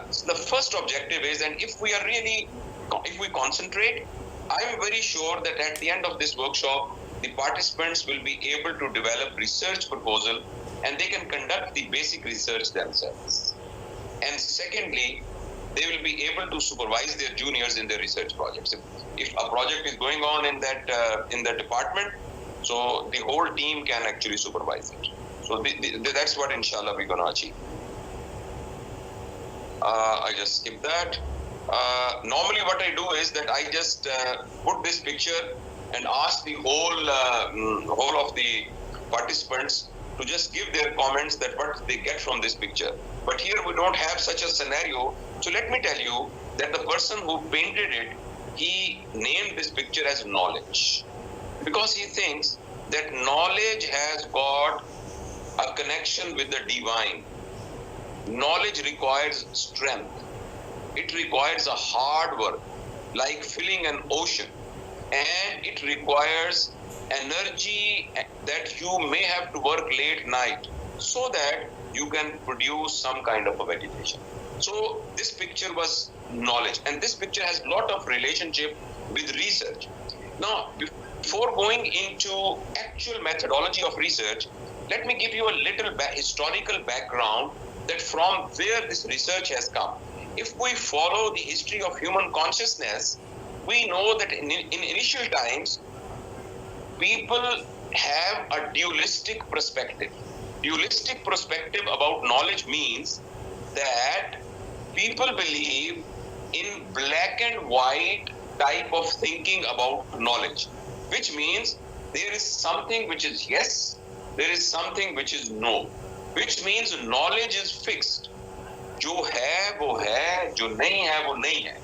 So the first objective is, and if we concentrate, I'm very sure that at the end of this workshop, the participants will be able to develop research proposal and they can conduct the basic research themselves. And secondly, they will be able to supervise their juniors in their research projects. If a project is going on in that department, so the whole team can actually supervise it. So that's what inshallah we're going to achieve. I just skip that. Normally what I do is that I just put this picture and ask the whole of the participants to just give their comments that what they get from this picture. But here we don't have such a scenario. So let me tell you that the person who painted it, he named this picture as knowledge, because he thinks that knowledge has got a connection with the divine. Knowledge requires strength. It requires a hard work, like filling an ocean. And it requires energy that you may have to work late night so that you can produce some kind of a vegetation. So this picture was knowledge, and this picture has a lot of relationship with research. Now, before going into actual methodology of research, let me give you a little historical background that from where this research has come. If we follow the history of human consciousness, we know that in initial times, people have a dualistic perspective. Dualistic perspective about knowledge means that people believe in black and white type of thinking about knowledge, which means there is something which is yes, there is something which is no, which means knowledge is fixed. जो है वो है, जो नहीं है वो नहीं है,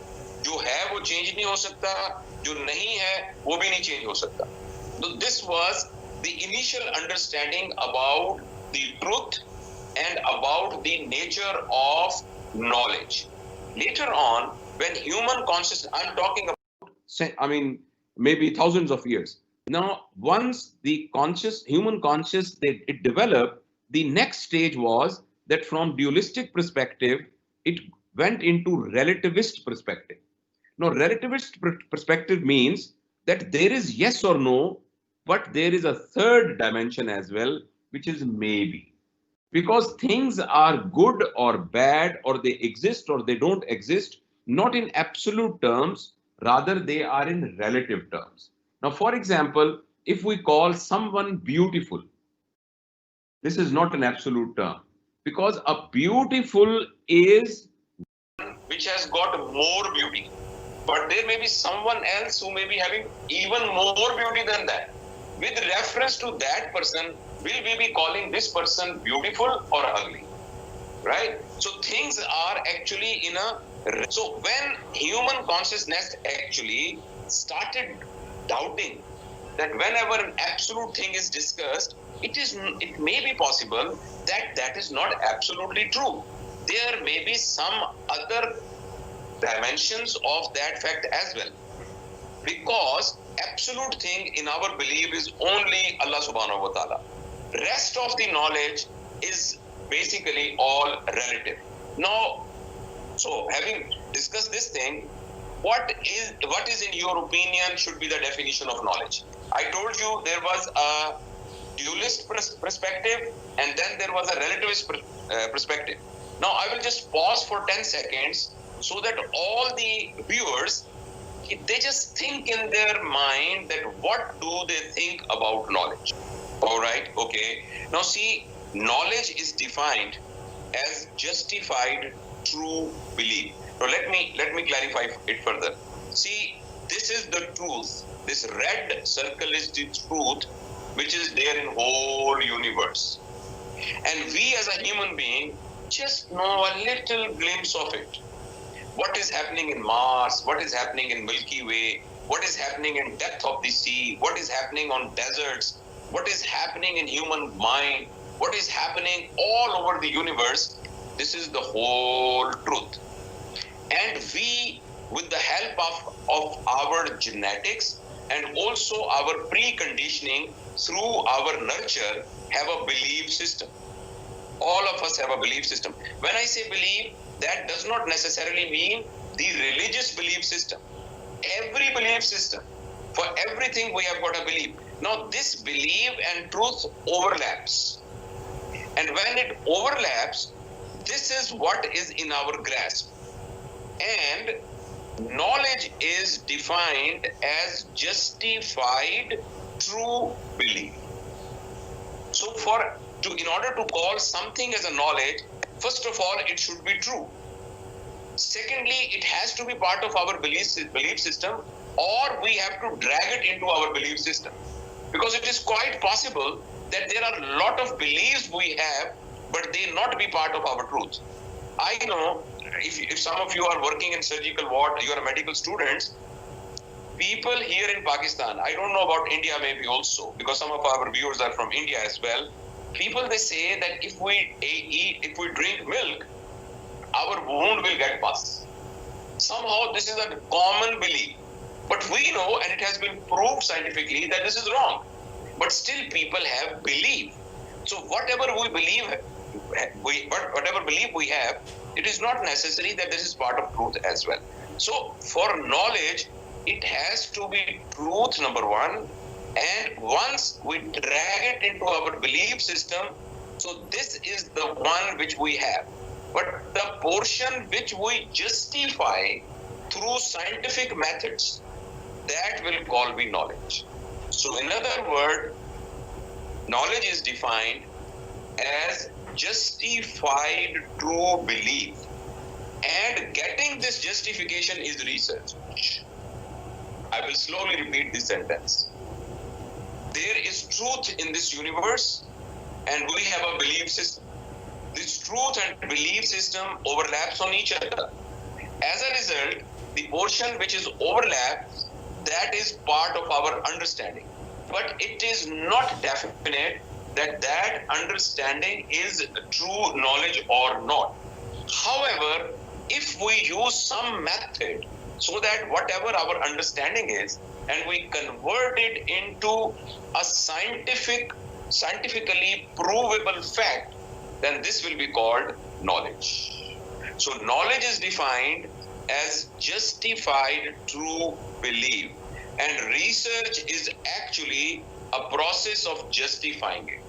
जो है वो चेंज नहीं हो सकता, जो नहीं है वो भी नहीं चेंज हो सकता. So this was the initial understanding about the truth and about the nature of knowledge. Later on, when human consciousness, I'm talking about, maybe thousands of years. Now, once the human conscious, it developed, the next stage was that from dualistic perspective, it went into relativist perspective. Now, relativist perspective means that there is yes or no, but there is a third dimension as well, which is maybe. Because things are good or bad, or they exist or they don't exist, not in absolute terms, rather they are in relative terms. Now, for example, if we call someone beautiful, this is not an absolute term, because a beautiful is which has got more beauty, but there may be someone else who may be having even more beauty than that. With reference to that person, will we be calling this person beautiful or ugly? Right? So things are actually so when human consciousness actually started doubting that whenever an absolute thing is discussed, it may be possible that that is not absolutely true. There may be some other dimensions of that fact as well. Because absolute thing in our belief is only Allah subhanahu wa ta'ala. Rest of the knowledge is basically all relative. Now, so having discussed this thing, what is in your opinion should be the definition of knowledge? I told you there was a dualist perspective and then there was a relativist perspective. Now I will just pause for 10 seconds so that all the viewers, they just think in their mind that what do they think about knowledge. All right, okay. Now see, knowledge is defined as justified true belief. Now let me clarify it further. See, this is the truth. This red circle is the truth which is there in whole universe. And we as a human being just know a little glimpse of it. What is happening in Mars, what is happening in Milky Way, what is happening in depth of the sea, what is happening on deserts, what is happening in human mind, what is happening all over the universe, this is the whole truth. And we, with the help of our genetics and also our preconditioning through our nurture, have a belief system. All of us have a belief system. When I say belief, that does not necessarily mean the religious belief system. Every belief system, for everything we have got a belief. Now this belief and truth overlaps. And when it overlaps, this is what is in our grasp. And knowledge is defined as justified true belief. So in order to call something as a knowledge, first of all, it should be true. Secondly, it has to be part of our belief system, or we have to drag it into our belief system. Because it is quite possible that there are a lot of beliefs we have, but they not be part of our truth. I know if some of you are working in surgical ward, you are medical students, people here in Pakistan, I don't know about India maybe also, because some of our viewers are from India as well. People, they say that if we drink milk, our wound will get pus. Somehow this is a common belief. But we know, and it has been proved scientifically, that this is wrong. But still people have belief. So whatever we believe, whatever belief we have, it is not necessary that this is part of truth as well. So for knowledge, it has to be truth, number one. And once we drag it into our belief system, so this is the one which we have. But the portion which we justify through scientific methods, that will call be knowledge. So in other words, knowledge is defined as justified true belief. And getting this justification is research. I will slowly repeat this sentence. There is truth in this universe, and we have a belief system. This truth and belief system overlaps on each other. As a result, the portion which is overlapped, that is part of our understanding. But it is not definite that that understanding is true knowledge or not. However, if we use some method so that whatever our understanding is, and we convert it into a scientifically provable fact, then this will be called knowledge. So knowledge is defined as justified true belief, and research is actually a process of justifying it.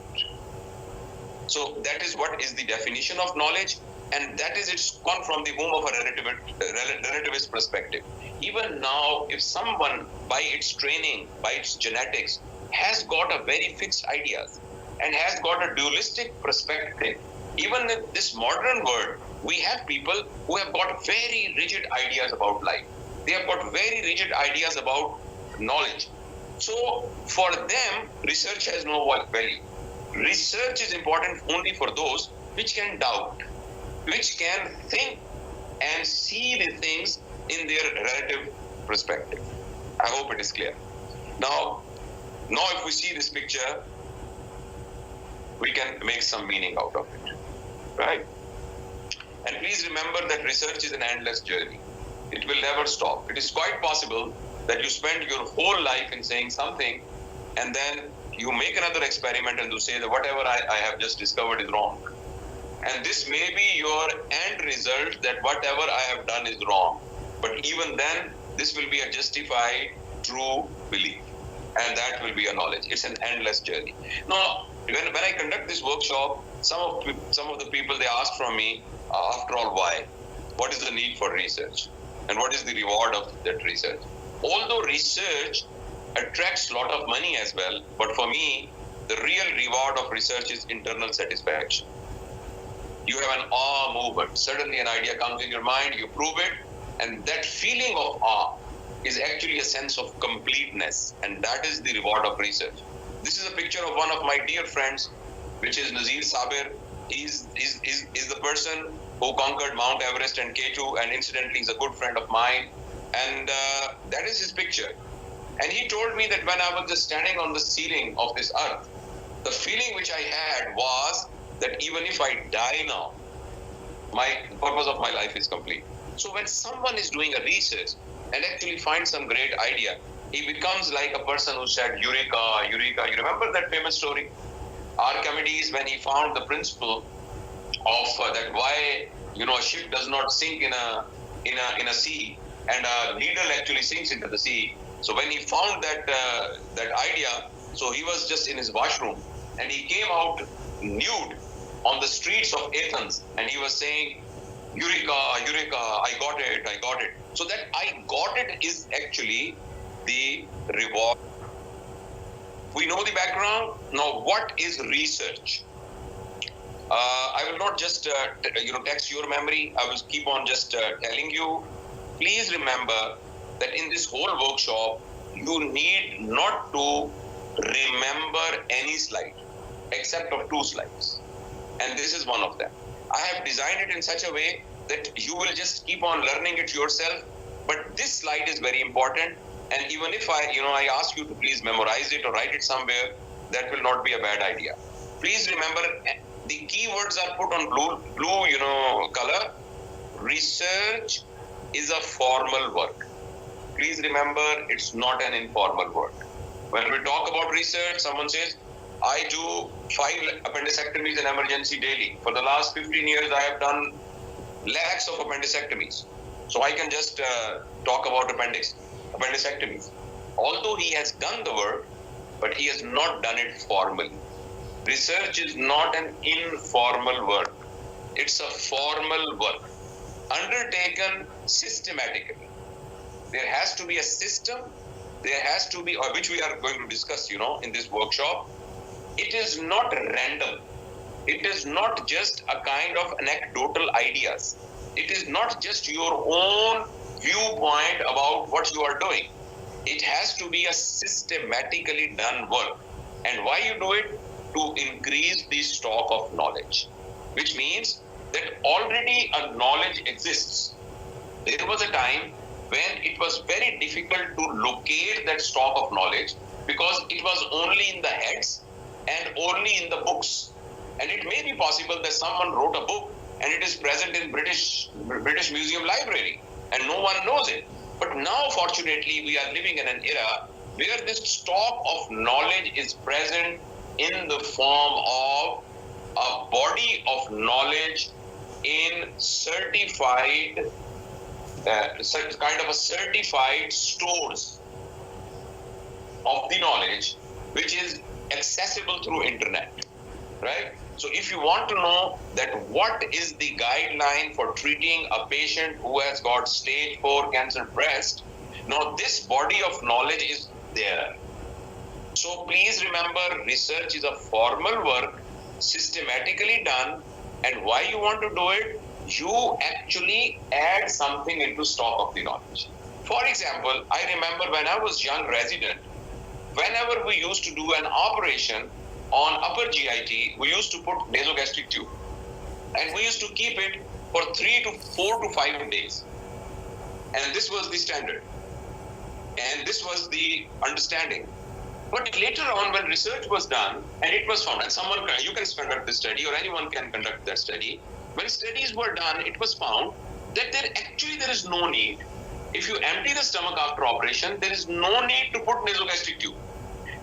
So that is what is the definition of knowledge, and that is it's come from the womb of a relativist perspective. Even now, if someone by its training, by its genetics, has got a very fixed ideas and has got a dualistic perspective, even in this modern world, we have people who have got very rigid ideas about life. They have got very rigid ideas about knowledge. So for them, research has no value. Research is important only for those which can doubt, which can think and see the things in their relative perspective. I hope it is clear. Now if we see this picture, we can make some meaning out of it, right? And please remember that research is an endless journey. It will never stop. It is quite possible that you spend your whole life in saying something, and then you make another experiment and you say that whatever I have just discovered is wrong. And this may be your end result, that whatever I have done is wrong. But even then, this will be a justified true belief. And that will be a knowledge. It's an endless journey. Now, when I conduct this workshop, some of the people, they ask from me, after all, why? What is the need for research? And what is the reward of that research? Although research attracts a lot of money as well, but for me, the real reward of research is internal satisfaction. You have an awe movement. Suddenly an idea comes in your mind, you prove it, and that feeling of awe is actually a sense of completeness, and that is the reward of research. This is a picture of one of my dear friends, which is Nazir Sabir. He's the person who conquered Mount Everest and K2, and incidentally is a good friend of mine, and that is his picture. And he told me that when I was just standing on the ceiling of this earth, the feeling which I had was that even if I die now, my purpose of my life is complete. So when someone is doing a research and actually finds some great idea, he becomes like a person who said, Eureka, Eureka. You remember that famous story? Archimedes, when he found the principle of that why a ship does not sink in a sea, and a needle actually sinks into the sea. So when he found that idea, so he was just in his washroom, and he came out nude on the streets of Athens, and he was saying, "Eureka, Eureka! I got it! I got it!" So that "I got it" is actually the reward. We know the background. Now, what is research? I will not just tax your memory. I will keep on just telling you. Please remember that in this whole workshop, you need not to remember any slide except of 2 slides, and this is one of them. I have designed it in such a way that you will just keep on learning it yourself, but this slide is very important, and even if I ask you to please memorize it or write it somewhere, that will not be a bad idea. Please remember, the keywords are put on blue color. Research is a formal work. Please remember, it's not an informal work. When we talk about research, someone says, I do 5 appendectomies in emergency daily. For the last 15 years, I have done lakhs of appendectomies. So I can just talk about appendectomies. Although he has done the work, but he has not done it formally. Research is not an informal work. It's a formal work, undertaken systematically. There has to be a system. There has to be, which we are going to discuss, in this workshop. It is not random. It is not just a kind of anecdotal ideas. It is not just your own viewpoint about what you are doing. It has to be a systematically done work. And why you do it? To increase the stock of knowledge, which means that already a knowledge exists. There was a time when it was very difficult to locate that stock of knowledge because it was only in the heads and only in the books. And it may be possible that someone wrote a book and it is present in British Museum Library and no one knows it. But now, fortunately, we are living in an era where this stock of knowledge is present in the form of a body of knowledge in certified, kind of a certified stores of the knowledge, which is accessible through internet, right? So if you want to know that what is the guideline for treating a patient who has got stage 4 cancer breast, now this body of knowledge is there. So please remember, research is a formal work, systematically done, and why you want to do it? You actually add something into stock of the knowledge. For example, I remember when I was young resident, whenever we used to do an operation on upper GIT, we used to put nasogastric tube, and we used to keep it for 3 to 4 to 5 days, and this was the standard, and this was the understanding. But later on, when research was done, and it was found, and you can conduct the study, or anyone can conduct that study. When studies were done, it was found that there is no need. If you empty the stomach after operation, there is no need to put nasogastric tube.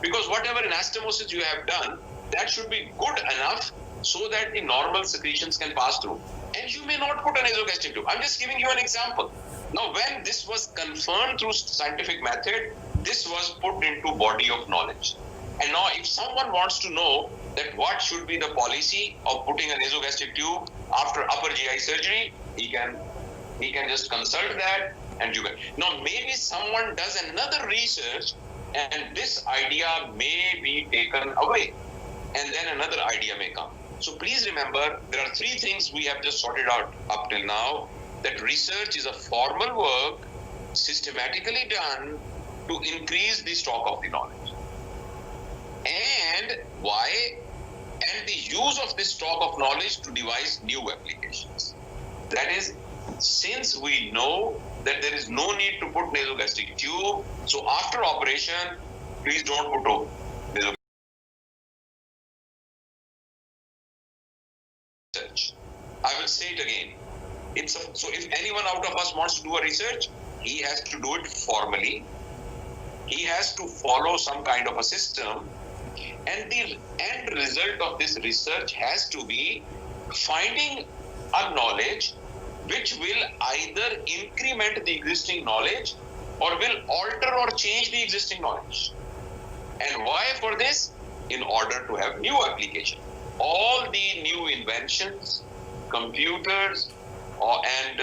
Because whatever anastomosis you have done, that should be good enough so that the normal secretions can pass through. And you may not put a nasogastric tube. I'm just giving you an example. Now, when this was confirmed through scientific method, this was put into body of knowledge. And now if someone wants to know that what should be the policy of putting a nasogastric tube after upper GI surgery, he can just consult that, and you can. Now maybe someone does another research and this idea may be taken away, and then another idea may come. So please remember, there are 3 things we have just sorted out up till now, that research is a formal work, systematically done, to increase the stock of the knowledge. And why? And the use of this stock of knowledge to devise new applications. That is, since we know that there is no need to put nasogastric tube, so after operation, please don't put nasogastric research. I will say it again. So if anyone out of us wants to do a research, he has to do it formally. He has to follow some kind of a system, and the end result of this research has to be finding a knowledge which will either increment the existing knowledge or will alter or change the existing knowledge. And why for this? In order to have new application. All the new inventions, computers, and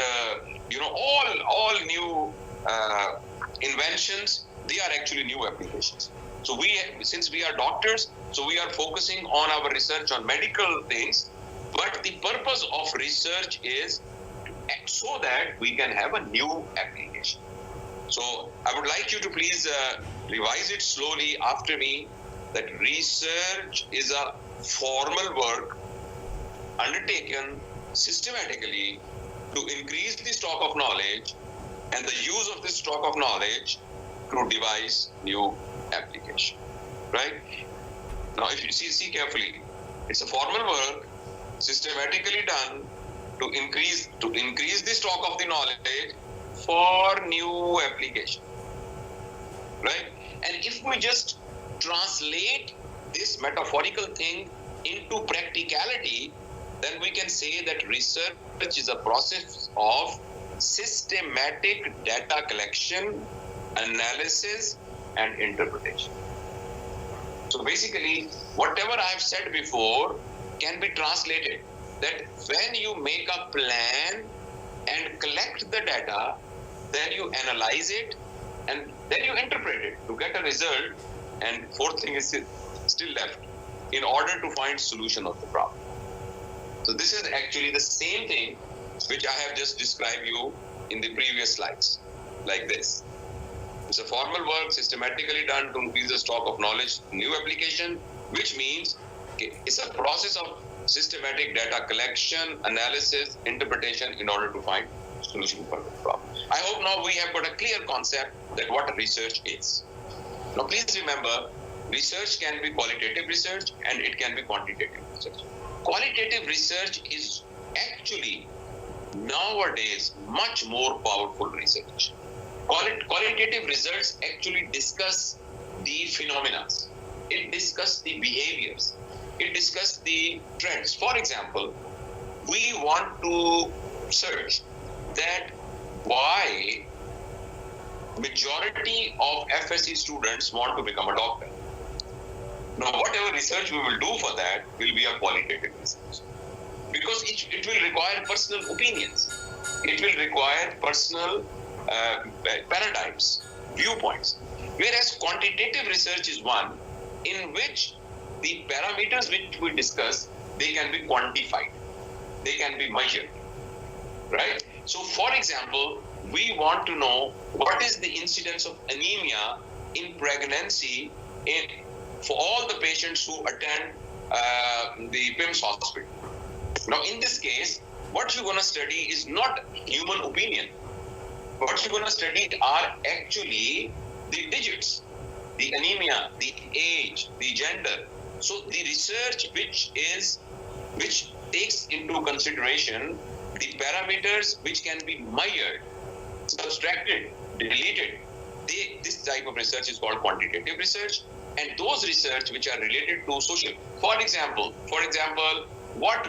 all new inventions, they are actually new applications. So since we are doctors, so we are focusing on our research on medical things, but the purpose of research is so that we can have a new application. So I would like you to please revise it slowly after me, that research is a formal work undertaken systematically to increase the stock of knowledge and the use of this stock of knowledge to devise new application. Right? Now, if you see carefully, it's a formal work systematically done to increase the stock of the knowledge for new application. Right? And if we just translate this metaphorical thing into practicality, then we can say that research is a process of systematic data collection, analysis, and interpretation. So basically, whatever I have said before can be translated that when you make a plan and collect the data, then you analyze it and then you interpret it to get a result. And fourth thing is still left in order to find solution of the problem. So this is actually the same thing which I have just described you in the previous slides, like this. It's a formal work systematically done to increase the stock of knowledge, new application, which means it's a process of systematic data collection, analysis, interpretation in order to find solution for the problem. I hope now we have got a clear concept that what research is. Now please remember, research can be qualitative research and it can be quantitative research. Qualitative research is actually nowadays much more powerful research. Qualitative results actually discuss the phenomena. It discusses the behaviors. It discusses the trends. For example, we want to search that why majority of FSC students want to become a doctor. Now, whatever research we will do for that will be a qualitative research, because it will require personal opinions. It will require personal paradigms, viewpoints. Whereas quantitative research is one in which the parameters which we discuss, they can be quantified, they can be measured, right? So, for example, we want to know what is the incidence of anemia in pregnancy for all the patients who attend the PIMS hospital. Now, in this case, what you're going to study is not human opinion. What you're going to study are actually the digits, the anemia, the age, the gender. So the research which takes into consideration the parameters which can be measured, subtracted, deleted, this type of research is called quantitative research. And those research which are related to social, for example, what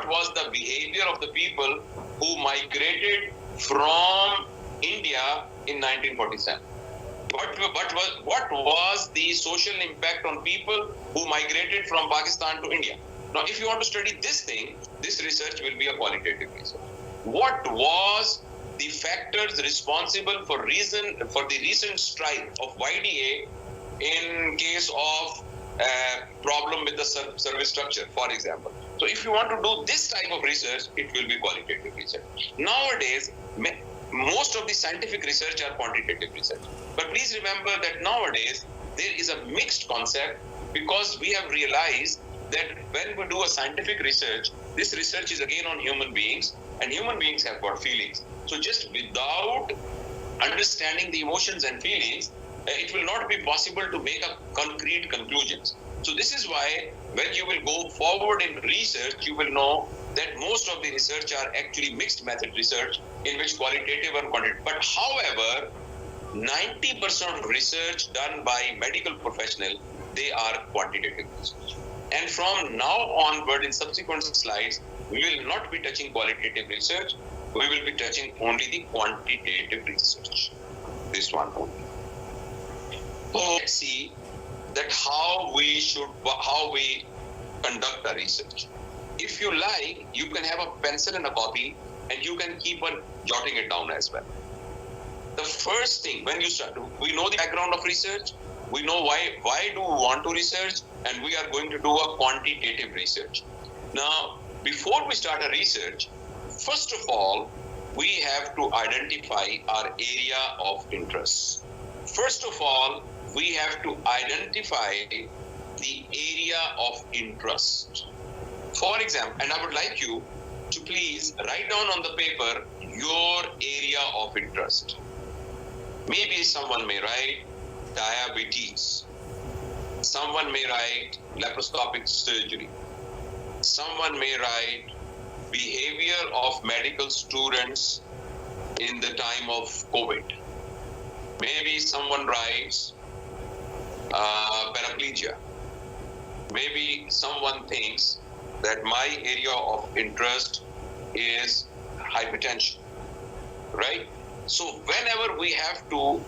was the behavior of the people who migrated from India in 1947? What was the social impact on people who migrated from Pakistan to India? Now, if you want to study this thing, this research will be a qualitative research. What was the factors responsible for the recent strike of YDA in case of problem with the service structure, for example? So if you want to do this type of research, it will be qualitative research. Nowadays, most of the scientific research are quantitative research. But please remember that nowadays, there is a mixed concept, because we have realized that when we do a scientific research, this research is again on human beings, and human beings have got feelings. So just without understanding the emotions and feelings, it will not be possible to make a concrete conclusions. So this is why when you will go forward in research, you will know that most of the research are actually mixed method research in which qualitative and quantitative. But however, 90% of research done by medical professional, they are quantitative research. And from now onward, in subsequent slides, we will not be touching qualitative research. We will be touching only the quantitative research. This one only. So let's see that how we conduct the research. If you like, you can have a pencil and a copy, and you can keep on jotting it down as well. The first thing, when you start, we know the background of research, we know why do we want to research, and we are going to do a quantitative research. Now, before we start a research, first of all, we have to identify our area of interest. First of all, we have to identify the area of interest. For example, and I would like you to please write down on the paper your area of interest. Maybe someone may write diabetes. Someone may write laparoscopic surgery. Someone may write behavior of medical students in the time of COVID. Maybe someone writes paraplegia. Maybe someone thinks that my area of interest is hypertension, right? So whenever we have to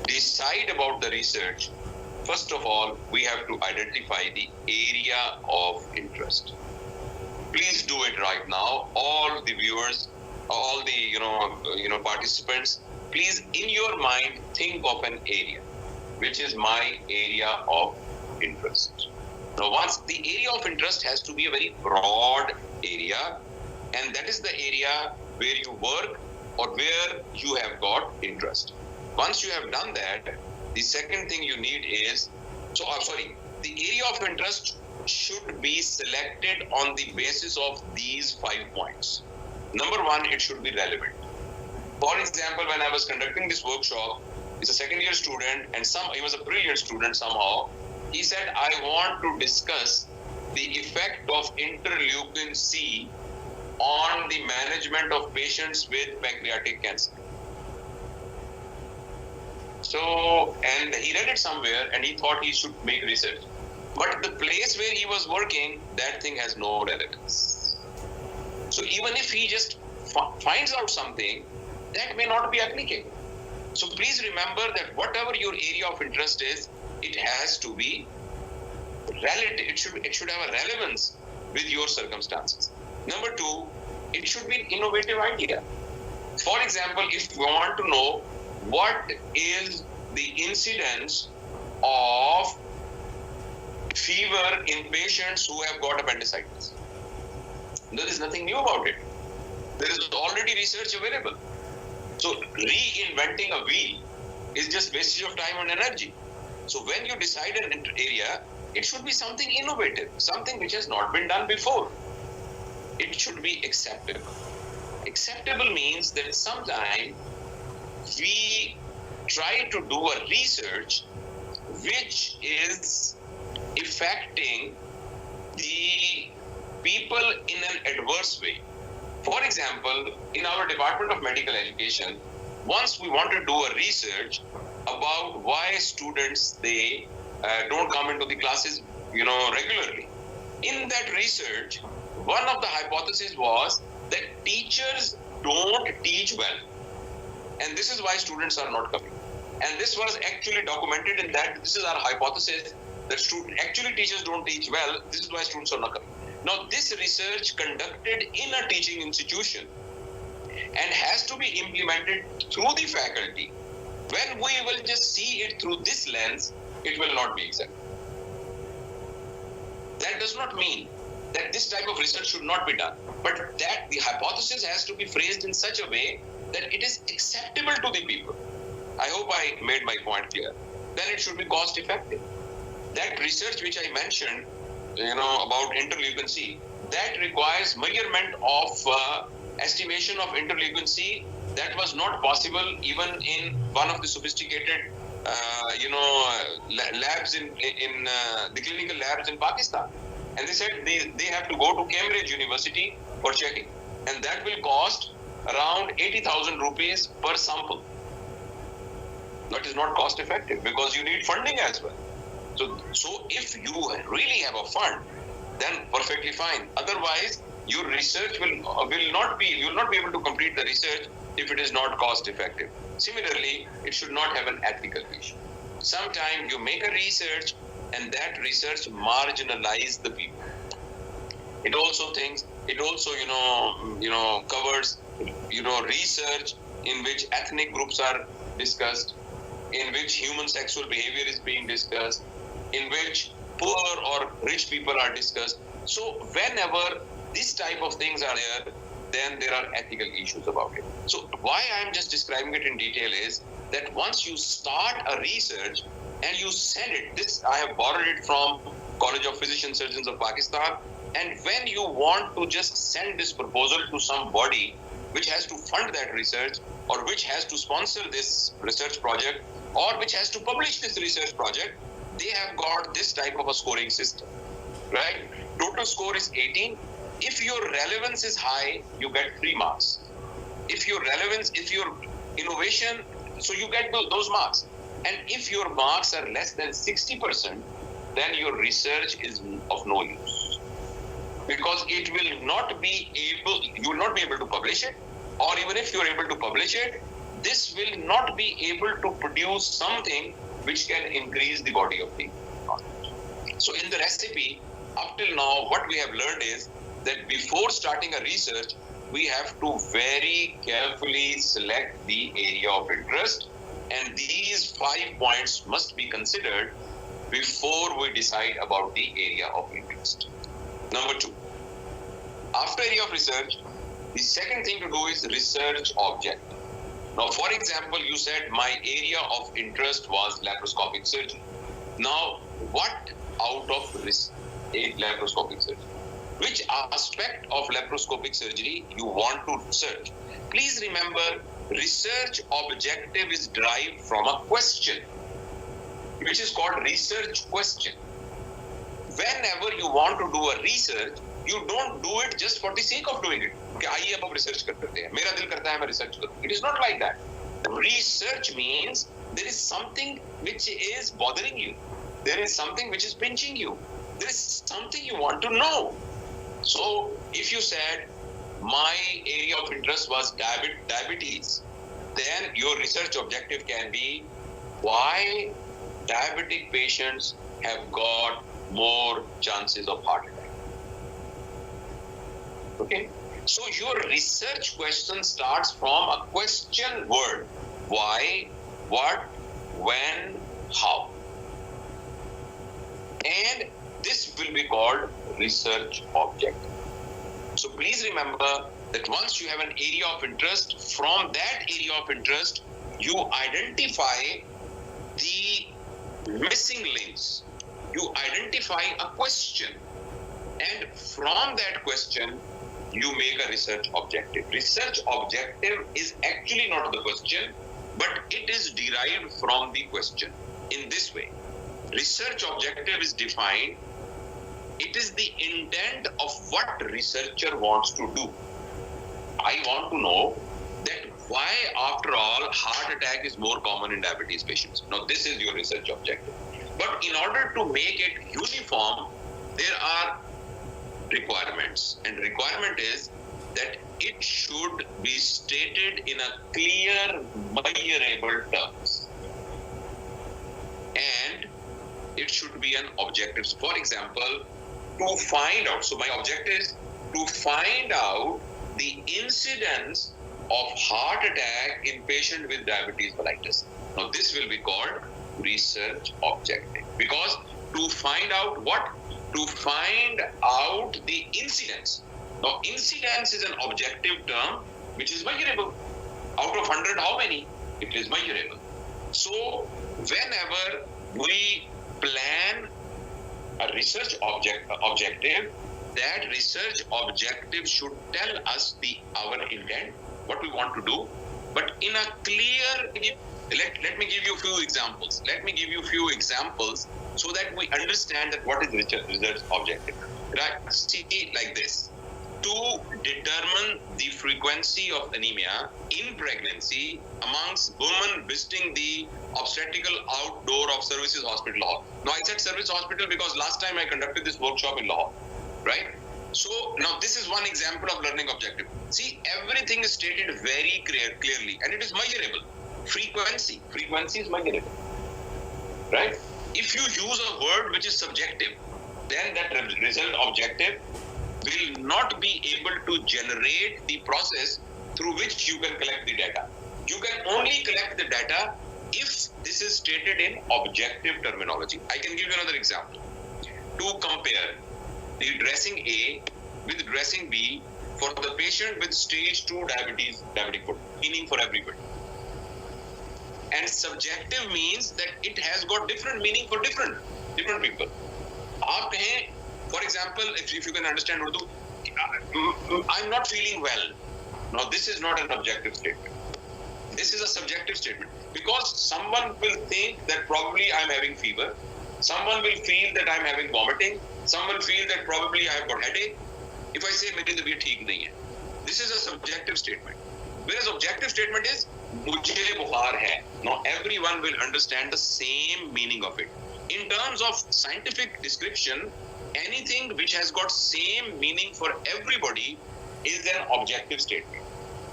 decide about the research, first of all, we have to identify the area of interest. Please do it right now. All the viewers, all the participants, please in your mind think of an area, which is my area of interest. Now, once the area of interest has to be a very broad area, and that is the area where you work or where you have got interest. Once you have done that, the second thing you need is, the area of interest should be selected on the basis of these 5 points. Number one, it should be relevant. For example, when I was conducting this workshop, it's a second year student, and he was a brilliant student somehow. He said, I want to discuss the effect of interleukin C on the management of patients with pancreatic cancer. So, and he read it somewhere and he thought he should make research. But the place where he was working, that thing has no relevance. So even if he just finds out something, that may not be applicable. So please remember that whatever your area of interest is, it has to be relative. It should have a relevance with your circumstances. Number two, it should be an innovative idea. For example, if we want to know what is the incidence of fever in patients who have got appendicitis, there is nothing new about it. There is already research available. So reinventing a wheel is just wastage of time and energy. So when you decide an area, it should be something innovative, something which has not been done before. It should be acceptable. Acceptable means that sometimes we try to do a research which is affecting the people in an adverse way. For example, in our Department of Medical Education, once we want to do a research about why students, they don't come into the classes, regularly. In that research, one of the hypotheses was that teachers don't teach well. And this is why students are not coming. And this was actually documented in that this is our hypothesis that teachers don't teach well. This is why students are not coming. Now, this research conducted in a teaching institution and has to be implemented through the faculty. When we will just see it through this lens, it will not be accepted. That does not mean that this type of research should not be done, but that the hypothesis has to be phrased in such a way that it is acceptable to the people. I hope I made my point clear. Then it should be cost effective. That research which I mentioned, about interleukin C, that requires measurement of estimation of interleukin C. That was not possible even in one of the sophisticated, labs in the clinical labs in Pakistan. And they said they have to go to Cambridge University for checking, and that will cost around 80,000 rupees per sample. That is not cost effective because you need funding as well. So if you really have a fund, then perfectly fine. Otherwise, your research will not be, you will not be able to complete the research if it is not cost effective. Similarly, it should not have an ethical issue. Sometimes you make a research and that research marginalize the people. It also covers research in which ethnic groups are discussed, in which human sexual behavior is being discussed, in which poor or rich people are discussed. So whenever this type of things are there, then there are ethical issues about it. So why I'm just describing it in detail is that once you start a research and you send it, this I have borrowed it from College of Physician Surgeons of Pakistan, and when you want to just send this proposal to some body which has to fund that research, or which has to sponsor this research project, or which has to publish this research project, they have got this type of a scoring system, right? Total score is 18. If your relevance is high, you get 3 marks. If your innovation, so you get those marks. And if your marks are less than 60%, then your research is of no use. Because you will not be able to publish it, or even if you are able to publish it, this will not be able to produce something which can increase the body of the knowledge. So in the recipe, up till now, what we have learned is that before starting a research, we have to very carefully select the area of interest, and these 5 points must be considered before we decide about the area of interest. Number 2, after area of research, the second thing to do is research object. Now, for example, you said my area of interest was laparoscopic surgery. Now, what out of laparoscopic surgery? Which aspect of laparoscopic surgery you want to research? Please remember, research objective is derived from a question, which is called research question. Whenever you want to do a research, you don't do it just for the sake of doing it. आइए अब research करते हैं, मेरा दिल करता है मैं research करूं. It is not like that. Research means there is something which is bothering you. There is something which is pinching you. There is something you want to know. So if you said my area of interest was diabetes, then your research objective can be why diabetic patients have got more chances of heart attack. Okay, so your research question starts from a question word: why, what, when, how, and this will be called research objective. So please remember that once you have an area of interest, from that area of interest, you identify the missing links. You identify a question, and from that question, you make a research objective. Research objective is actually not the question, but it is derived from the question. In this way, research objective is defined. It is the intent of what researcher wants to do. I want to know that why, after all, heart attack is more common in diabetes patients. Now, this is your research objective. But in order to make it uniform, there are requirements. And requirement is that it should be stated in a clear, measurable terms. And it should be an objective. So for example, to find out, so my objective is to find out the incidence of heart attack in patient with diabetes mellitus. Now this will be called research objective, because to find out what? To find out the incidence. Now incidence is an objective term which is measurable. Out of 100, how many? It is measurable. So whenever we plan a research objective, that research objective should tell us our intent, what we want to do, but in a clear, let me give you a few examples. Let me give you a few examples so that we understand that what is research objective. Right? See, like this. To determine the frequency of anemia in pregnancy amongst women visiting the obstetrical outdoor of services hospital Lahore. Now I said service hospital because last time I conducted this workshop in Lahore. right? So now this is one example of learning objective. See, everything is stated very clearly, and it is measurable. Frequency is measurable, right? If you use a word which is subjective, then that result objective will not be able to generate the process through which you can collect the data. You can only collect the data if this is stated in objective terminology. I can give you another example. To compare the dressing A with dressing B for the patient with stage 2 diabetic foot, meaning for everybody. And subjective means that it has got different meaning for different people. आप कहें, for example, if you can understand Urdu, I'm not feeling well. Now this is not an objective statement. This is a subjective statement, because someone will think that probably I'm having fever. Someone will feel that I'm having vomiting. Someone will feel that probably I have got headache. If I say मेरी तबीयत ठीक नहीं है, this is a subjective statement. Whereas objective statement is मुझे बुखार है. Now everyone will understand the same meaning of it. In terms of scientific description, anything which has got same meaning for everybody is an objective statement.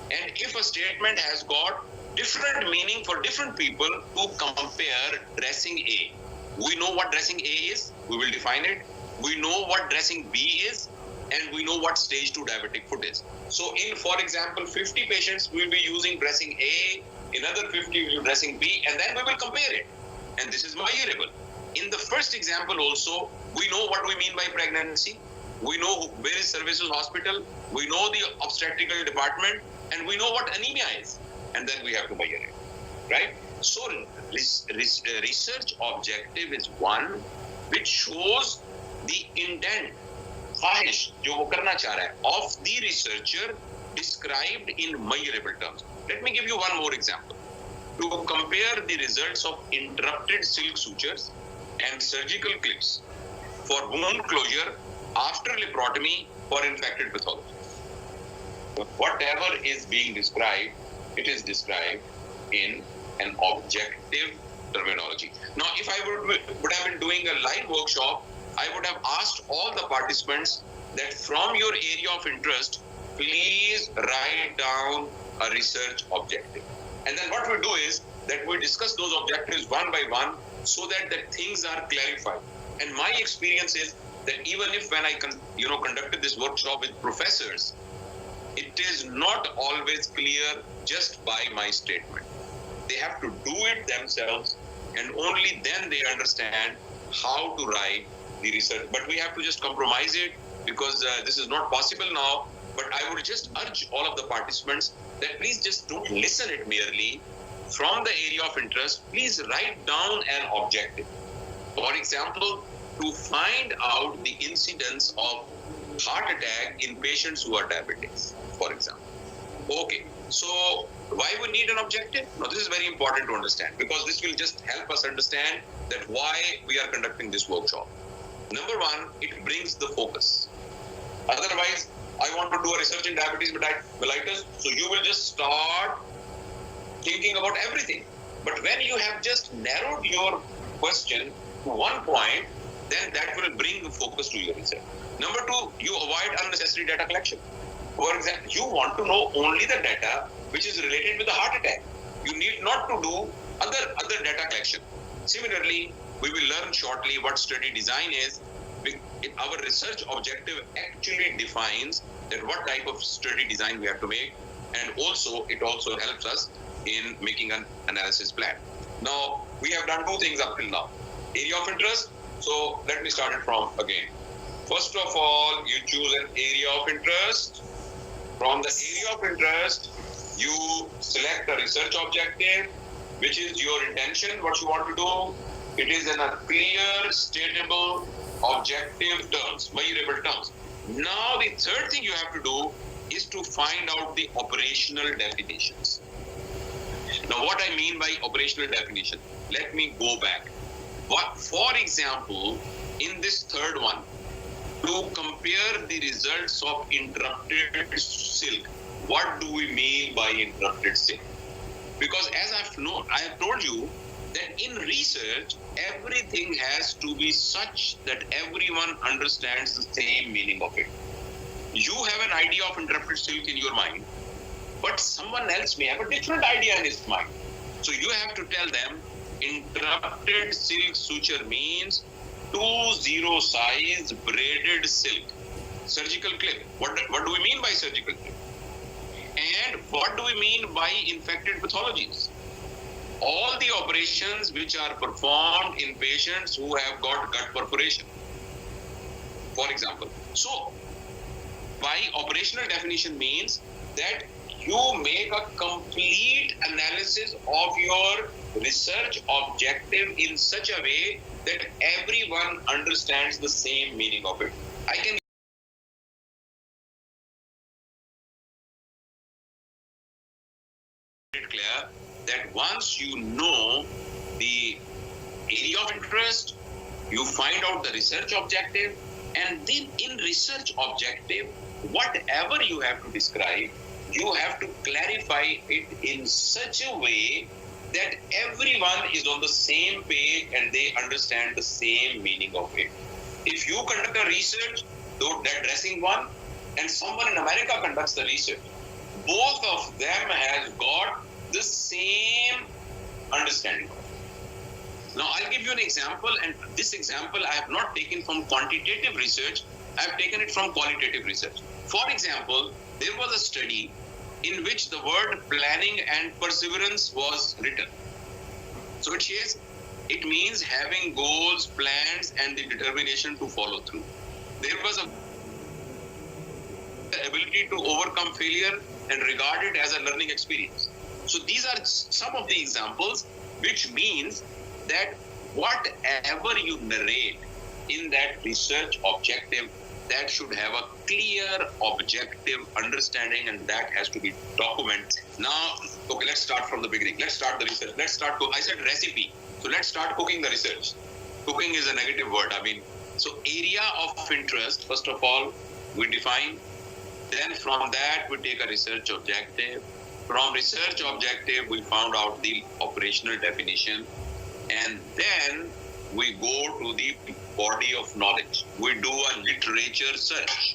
And if a statement has got different meaning for different people, to compare dressing A, we know what dressing A is, we will define it. We know what dressing B is, and we know what stage 2 diabetic foot is. So in, for example, 50 patients, we will be using dressing A, another 50 will be dressing B, and then we will compare it. And this is measurable. In the first example also, we know what we mean by pregnancy. We know where is Services Hospital. We know the obstetrical department, and we know what anemia is. And then we have to measure it, right? So research objective is one which shows the intent, ख्वाहिश जो वो करना चाह रहा है, of the researcher described in measurable terms. Let me give you one more example. To compare the results of interrupted silk sutures and surgical clips for wound closure after laparotomy for infected pathology. Whatever is being described, it is described in an objective terminology. Now, if I would have been doing a live workshop, I would have asked all the participants that from your area of interest, please write down a research objective. And then what we do is that we discuss those objectives one by one so that the things are clarified. And my experience is that even if when I conducted this workshop with professors, it is not always clear just by my statement. They have to do it themselves, and only then they understand how to write the research. But we have to just compromise it, because this is not possible now. But I would just urge all of the participants that please just don't listen it merely. From the area of interest, please write down an objective. For example, to find out the incidence of heart attack in patients who are diabetics, for example. Okay, so why we need an objective? Now this is very important to understand, because this will just help us understand that why we are conducting this workshop. Number one, it brings the focus. Otherwise, I want to do a research in diabetes mellitus, so you will just start thinking about everything. But when you have just narrowed your question to one point, then that will bring the focus to your research. Number two, you avoid unnecessary data collection. For example, you want to know only the data which is related with the heart attack. You need not to do other data collection. Similarly, we will learn shortly what study design is. Our research objective actually defines that what type of study design we have to make, and also it also helps us in making an analysis plan. Now, we have done two things up till now. Area of interest. So let me start it from again. First of all, you choose an area of interest. From the area of interest, you select a research objective, which is your intention, what you want to do. It is in a clear, stateable, objective terms, measurable terms. Now, the third thing you have to do is to find out the operational definitions. Now, what I mean by operational definition, let me go back. For example, in this third one, to compare the results of interrupted silk, what do we mean by interrupted silk? Because as I have told you that in research, everything has to be such that everyone understands the same meaning of it. You have an idea of interrupted silk in your mind, but someone else may have a different idea in his mind. So you have to tell them interrupted silk suture means 2-0 size braided silk. Surgical clip. What do we mean by surgical clip? And what do we mean by infected pathologies? All the operations which are performed in patients who have got gut perforation, for example. So, by operational definition means that you make a complete analysis of your research objective in such a way that everyone understands the same meaning of it. I can make it clear that once you know the area of interest, you find out the research objective, and then in research objective, whatever you have to describe, you have to clarify it in such a way that everyone is on the same page and they understand the same meaning of it. If you conduct a research, though that dressing one, and someone in America conducts the research, both of them has got the same understanding. Now, I'll give you an example, and this example I have not taken from quantitative research, I have taken it from qualitative research. For example, there was a study in which the word planning and perseverance was written. So it says, it means having goals, plans, and the determination to follow through. There was the ability to overcome failure and regard it as a learning experience. So these are some of the examples, which means that whatever you narrate in that research objective, that should have a clear objective understanding, and that has to be documented. Now, okay, let's start from the beginning. Let's start the research. I said recipe. So let's start cooking the research. Cooking is a negative word. So area of interest, first of all, we define. Then from that, we take a research objective. From research objective, we found out the operational definition. And then we go to the body of knowledge. We do a literature search.